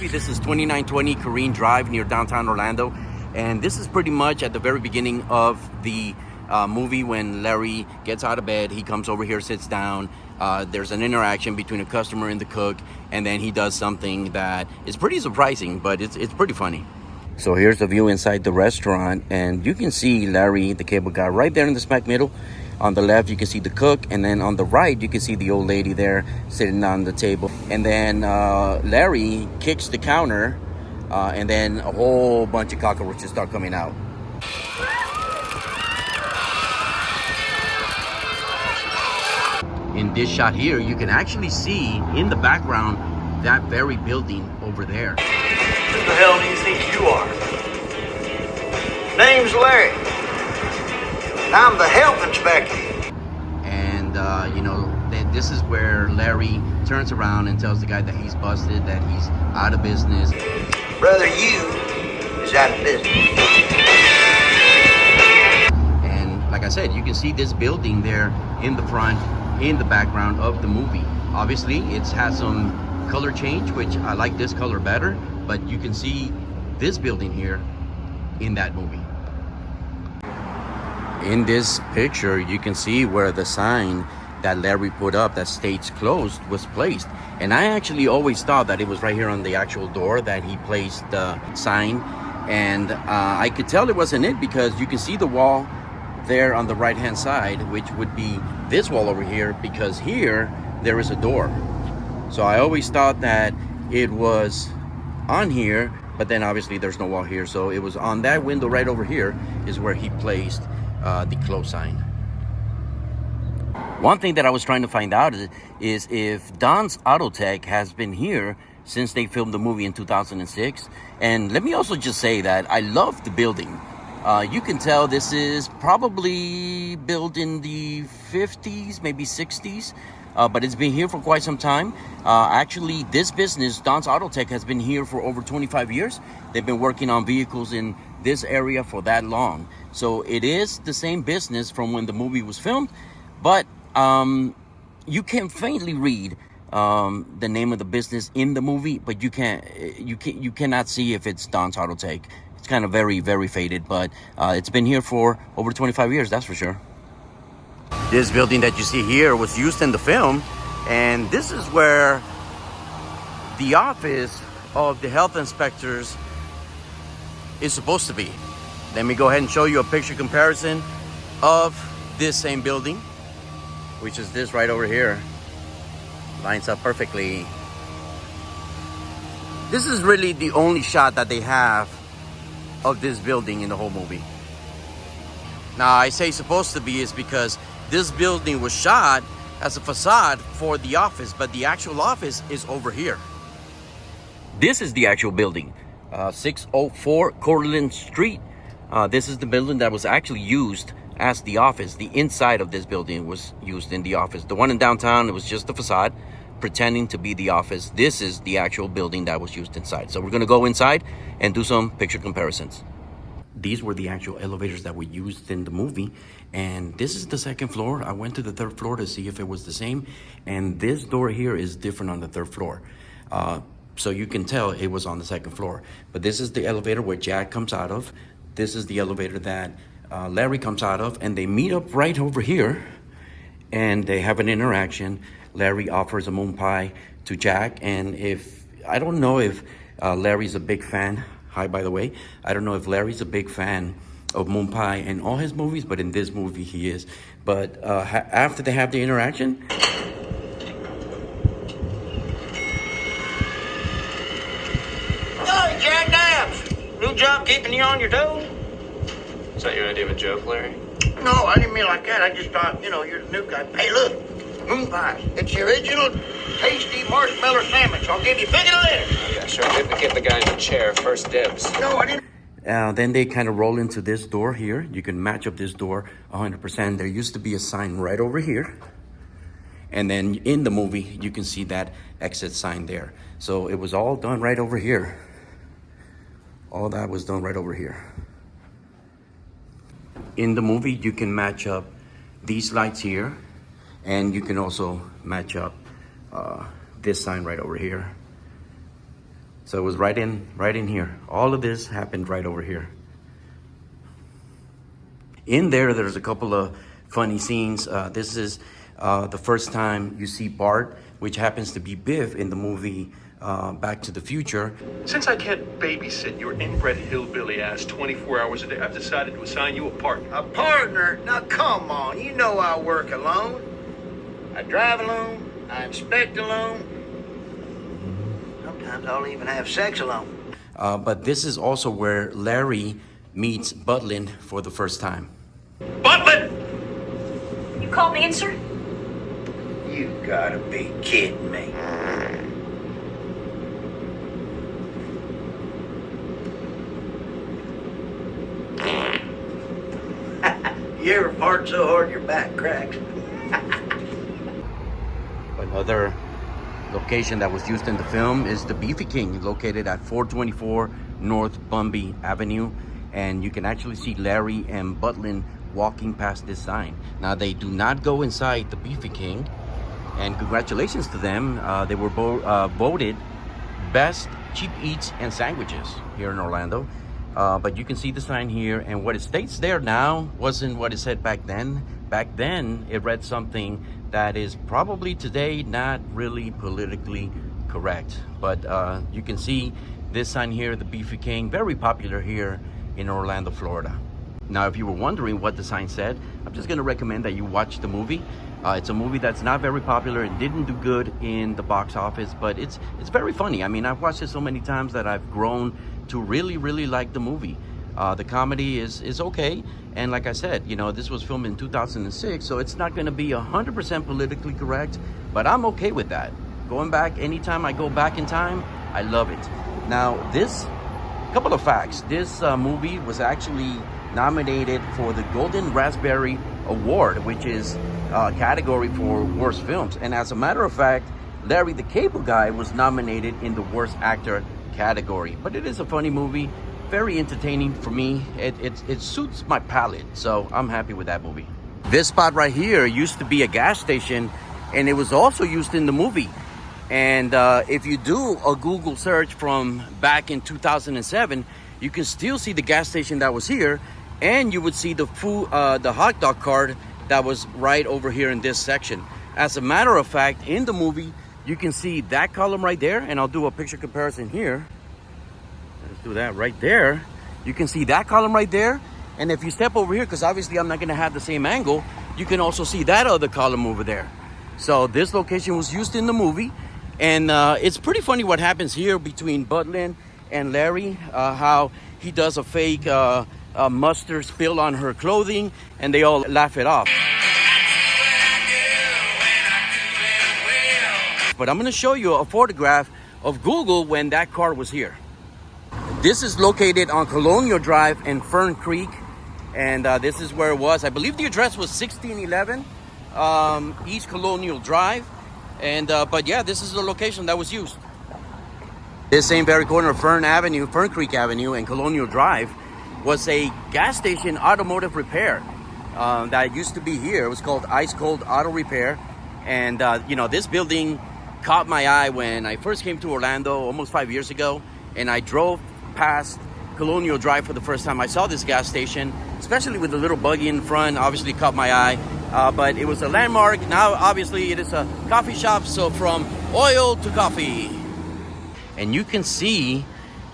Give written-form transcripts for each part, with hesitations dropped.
movie. This is 2920 Careen Drive near downtown Orlando. And this is pretty much at the very beginning of the movie when Larry gets out of bed. He comes over here, sits down. There's an interaction between a customer and the cook. And then he does something that is pretty surprising, but it's pretty funny. So here's the view inside the restaurant. And you can see Larry, the cable guy, right there in the smack middle. On the left, you can see the cook, and then on the right, you can see the old lady there sitting on the table. And then Larry kicks the counter, and then a whole bunch of cockroaches start coming out. In this shot here, you can actually see in the background that very building over there. Who the hell do you think you are? Name's Larry. I'm the health inspector. And, this is where Larry turns around and tells the guy that he's busted, that he's out of business. Brother, you is out of business. And like I said, you can see this building there in the front, in the background of the movie. Obviously, it's had some color change, which I like this color better, but you can see this building here in that movie. In this picture, you can see where the sign that Larry put up that states closed was placed. And I actually always thought that it was right here on the actual door that he placed the sign. And I could tell it wasn't it because you can see the wall there on the right-hand side, which would be this wall over here, because here there is a door. So I always thought that it was on here, but then obviously there's no wall here. So it was on that window right over here is where he placed the close sign. One thing that I was trying to find out is if Don's Auto Tech has been here since they filmed the movie in 2006. And let me also just say that I love the building. You can tell this is probably built in the 50s, maybe 60s. But it's been here for quite some time. Actually, this business, Don's Auto Tech, has been here for over 25 years. They've been working on vehicles in this area for that long. So it is the same business from when the movie was filmed. But you can faintly read the name of the business in the movie, but you cannot see if it's Don's Auto Tech. It's kind of very, very faded, but it's been here for over 25 years, that's for sure. This building that you see here was used in the film, and this is where the office of the health inspectors is supposed to be. Let me go ahead and show you a picture comparison of this same building, which is this right over here. Lines up perfectly. This is really the only shot that they have of this building in the whole movie. Now, I say supposed to be is because this building was shot as a facade for the office, but the actual office is over here. This is the actual building, 604 Cortlandt Street. This is the building that was actually used as the office. The inside of this building was used in the office. The one in downtown, it was just the facade, pretending to be the office. This is the actual building that was used inside. So we're gonna go inside and do some picture comparisons. These were the actual elevators that were used in the movie. And this is the second floor. I went to the third floor to see if it was the same. And this door here is different on the third floor. So you can tell it was on the second floor. But this is the elevator where Jack comes out of. This is the elevator that Larry comes out of. And they meet up right over here. And they have an interaction. Larry offers a moon pie to Jack. And I don't know if Larry's a big fan. Hi, by the way. I don't know if Larry's a big fan of moon pie in all his movies, but in this movie he is. But after they have the interaction, Hey, Jack Dabbs! New job keeping you on your toes? Is that your idea of a joke, Larry? No, I didn't mean like that. I just thought, you're the new guy. Hey, look, moon pies. It's the original tasty marshmallow sandwich. I'll give you 50 later. Yeah, sure. Get the guy in the chair. First dibs. No, I didn't. then they kind of roll into this door here. You can match up this door 100%. There used to be a sign right over here. And then in the movie, you can see that exit sign there. So it was all done right over here. All that was done right over here. In the movie, you can match up these lights here. And you can also match up this sign right over here. So it was right in here. All of this happened right over here. In there's a couple of funny scenes. This is the first time you see Bart, which happens to be Biff in the movie Back to the Future. Since I can't babysit your inbred hillbilly ass 24 hours a day, I've decided to assign you a partner. A partner? Now come on, you know I work alone. I drive alone, I inspect alone. Sometimes I'll even have sex alone. But this is also where Larry meets Butlin for the first time. Butlin! You called me in, sir? You gotta be kidding me. You ever fart so hard your back cracks? Another location that was used in the film is the Beefy King, located at 424 North Bumby Avenue. And you can actually see Larry and Butlin walking past this sign. Now, they do not go inside the Beefy King. And congratulations to them. They were voted best cheap eats and sandwiches here in Orlando. But you can see the sign here, and what it states there now wasn't what it said back then. Back then, it read something that is probably today not really politically correct. But you can see this sign here, the Beefy King, very popular here in Orlando, Florida. Now, if you were wondering what the sign said, I'm just going to recommend that you watch the movie. It's a movie that's not very popular and didn't do good in the box office, but it's very funny. I mean, I've watched it so many times that I've grown to really, really like the movie. The comedy is okay, and like I said, you know, this was filmed in 2006, so it's not going to be 100% politically correct, but I'm okay with that. Going back, anytime I go back in time, I love it. Now, couple of facts. This movie was actually nominated for the Golden Raspberry Award, which is a category for worst films. And as a matter of fact, Larry the Cable Guy was nominated in the worst actor category. But it is a funny movie, very entertaining for me. It suits my palate, so I'm happy with that movie. This spot right here used to be a gas station, and it was also used in the movie. And if you do a Google search from back in 2007, you can still see the gas station that was here, and you would see the hot dog cart that was right over here in this section. As a matter of fact, in the movie, you can see that column right there, and I'll do a picture comparison here. Let's do that right there. You can see that column right there, and if you step over here, because obviously I'm not going to have the same angle, you can also see that other column over there. So this location was used in the movie. And it's pretty funny what happens here between Butlin and Larry, how he does a fake mustard spill on her clothing, and they all laugh it off. But I'm going to show you a photograph of Google when that car was here. This is located on Colonial Drive and Fern Creek, and this is where it was. I believe the address was 1611 East Colonial Drive. And but yeah, this is the location that was used. This same very corner of Fern Creek Avenue and Colonial Drive was a gas station automotive repair that used to be here. It was called Ice Cold Auto Repair. And you know, this building caught my eye when I first came to Orlando almost 5 years ago, and I drove past Colonial Drive for the first time. I saw this gas station, especially with the little buggy in front, obviously caught my eye. But it was a landmark. Now, obviously, it is a coffee shop. So from oil to coffee. And you can see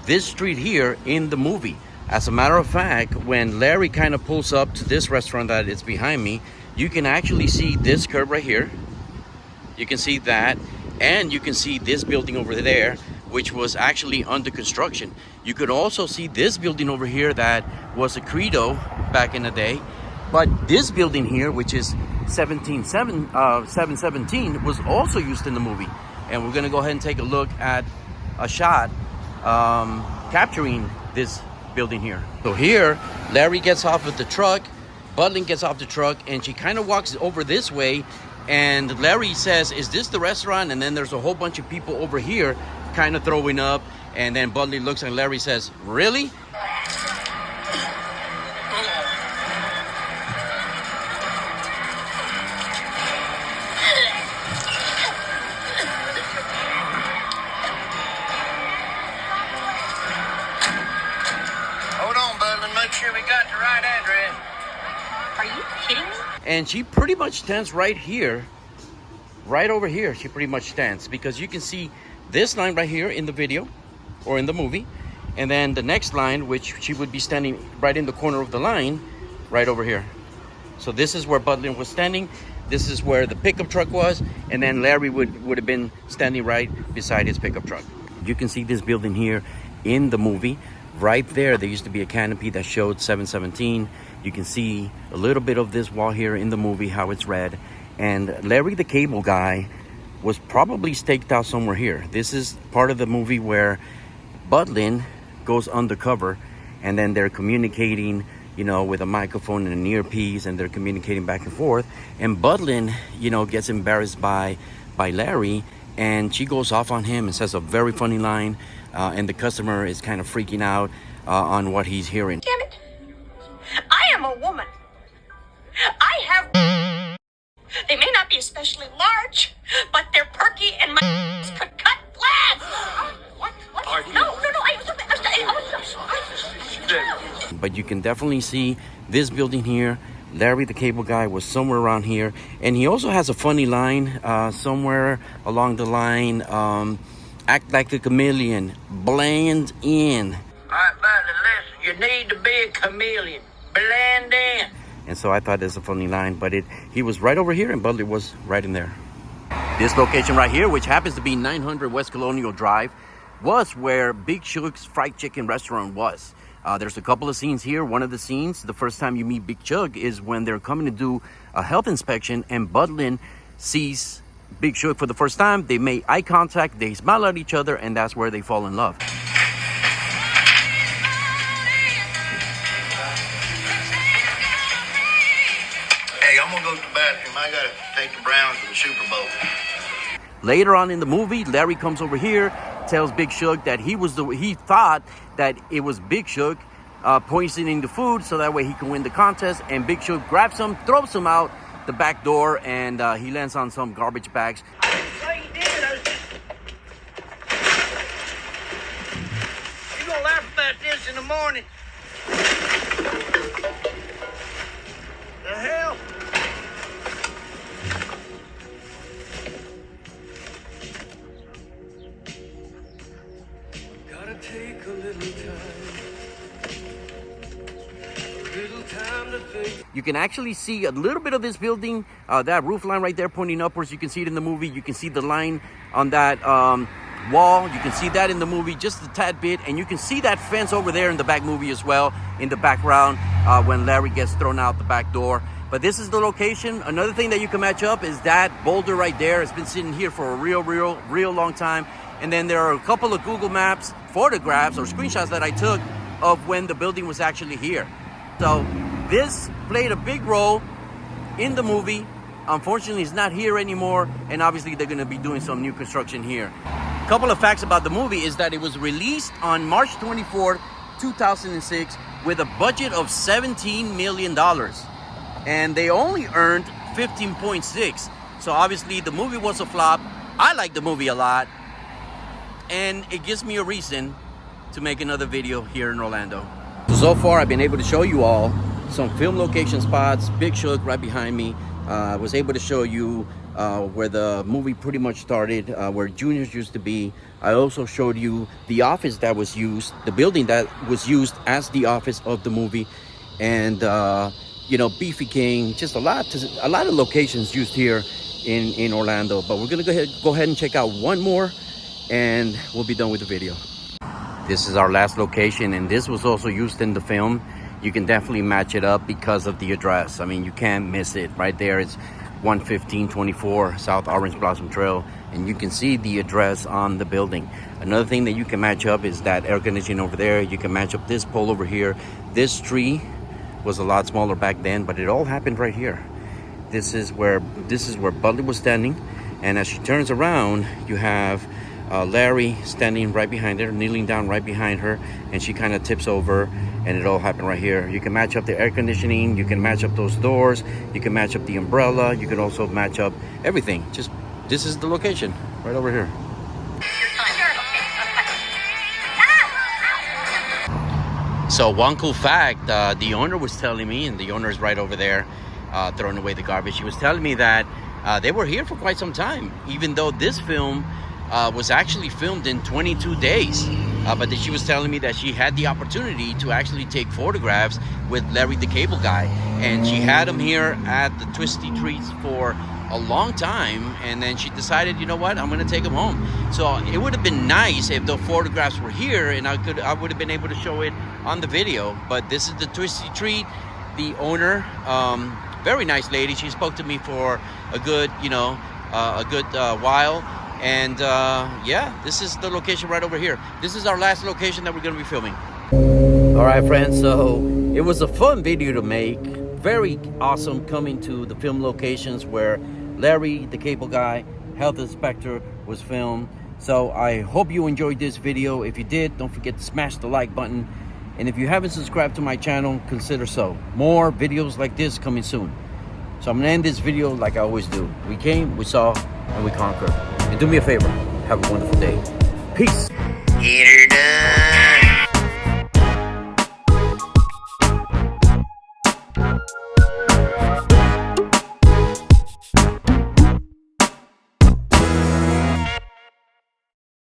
this street here in the movie. As a matter of fact, when Larry kind of pulls up to this restaurant that is behind me, you can actually see this curb right here. You can see that. And you can see this building over there, which was actually under construction. You could also see this building over here that was a Credo back in the day. But this building here, which is 717, was also used in the movie. And we're going to go ahead and take a look at a shot capturing this building here. So here, Larry gets off of the truck, Butlin gets off the truck, and she kind of walks over this way. And Larry says, "Is this the restaurant?" And then there's a whole bunch of people over here kind of throwing up. And then Butlin looks and Larry says, "Really?" sure we got the right address. Are you kidding me? And she pretty much stands right here, right over here. She pretty much stands because you can see this line right here in the video or in the movie. And then the next line, which she would be standing right in the corner of the line, right over here. So this is where Budlin was standing. This is where the pickup truck was. And then Larry would have been standing right beside his pickup truck. You can see this building here in the movie. Right there used to be a canopy that showed 717. You can see a little bit of this wall here in the movie, how it's red. And Larry the Cable Guy was probably staked out somewhere here. This is part of the movie where Budlin goes undercover and then they're communicating, you know, with a microphone and an earpiece, and they're communicating back and forth. And Budlin, you know, gets embarrassed by Larry, and she goes off on him and says a very funny line, and the customer is kind of freaking out on what he's hearing. Damn it. I am a woman. I have... They may not be especially large, but they're perky and my could cut glass. What? No, But you can definitely see this building here. Larry the Cable Guy was somewhere around here. And he also has a funny line somewhere along the line. Act like a chameleon. Blend in. All right, Budlin, listen. You need to be a chameleon. Blend in. And so I thought that's a funny line. But he was right over here and Budlin was right in there. This location right here, which happens to be 900 West Colonial Drive, was where Big Shug's Fried Chicken restaurant was. There's a couple of scenes here. One of the scenes, the first time you meet Big Shug, is when they're coming to do a health inspection and Budlin sees Big Shug for the first time. They make eye contact, they smile at each other, and that's where they fall in love. Hey, I'm gonna go to the bathroom. I gotta take the Browns to the Super Bowl. Later on in the movie, Larry comes over here, tells Big Shug that he thought that it was Big Shug poisoning the food so that way he can win the contest. And Big Shug grabs him, throws him out the back door, and he lands on some garbage bags. What you did, you gonna laugh about this in the morning. The hell? Gotta take a little time to think. You can actually see a little bit of this building, that roof line right there pointing upwards. You can see it in the movie. You can see the line on that wall. You can see that in the movie just a tad bit. And you can see that fence over there in the back movie as well, in the background, when Larry gets thrown out the back door. But this is the location. Another thing that you can match up is that boulder right there. It's been sitting here for a real long time. And then there are a couple of Google Maps photographs or screenshots that I took of when the building was actually here. So this played a big role in the movie. Unfortunately, it's not here anymore. And obviously, they're going to be doing some new construction here. A couple of facts about the movie is that it was released on March 24th, 2006 with a budget of $17 million. And they only earned 15.6. So obviously, the movie was a flop. I like the movie a lot. And it gives me a reason to make another video here in Orlando. So far, I've been able to show you all some film location spots. Big Shug right behind me. I was able to show you where the movie pretty much started, where Junior's used to be. I also showed you the office that was used, the building that was used as the office of the movie. And, you know, Beefy King, just a lot of locations used here in Orlando. But we're going to go ahead and check out one more, and we'll be done with the video. This is our last location, and this was also used in the film. You can definitely match it up because of the address. I mean, you can't miss it. Right there, it's 11524 South Orange Blossom Trail, and you can see the address on the building. Another thing that you can match up is that air conditioning over there. You can match up this pole over here. This tree was a lot smaller back then, but it all happened right here. This is where Budlin was standing, and as she turns around, you have Larry standing right behind her, kneeling down right behind her, and she kind of tips over, and it all happened right here. You can match up the air conditioning, you can match up those doors, you can match up the umbrella, you can also match up everything. Just, this is the location right over here. So one cool fact, the owner was telling me, and the owner is right over there throwing away the garbage. She was telling me that they were here for quite some time, even though this film was actually filmed in 22 days. But then she was telling me that she had the opportunity to actually take photographs with Larry the Cable Guy. And she had him here at the Twisty Treats for a long time. And then she decided, you know what, I'm going to take him home. So it would have been nice if the photographs were here and I would have been able to show it on the video. But this is the Twisty Treat. The owner, very nice lady. She spoke to me for a good, while. And yeah, this is the location right over here. This is our last location that we're going to be filming. All right, friends, so it was a fun video to make. Very awesome coming to the film locations where Larry the Cable Guy, Health Inspector, was filmed. So I hope you enjoyed this video. If you did, don't forget to smash the like button. And if you haven't subscribed to my channel, consider so. More videos like this coming soon. So I'm gonna end this video like I always do. We came, we saw, and we conquered. And do me a favor, have a wonderful day. Peace. Get her done.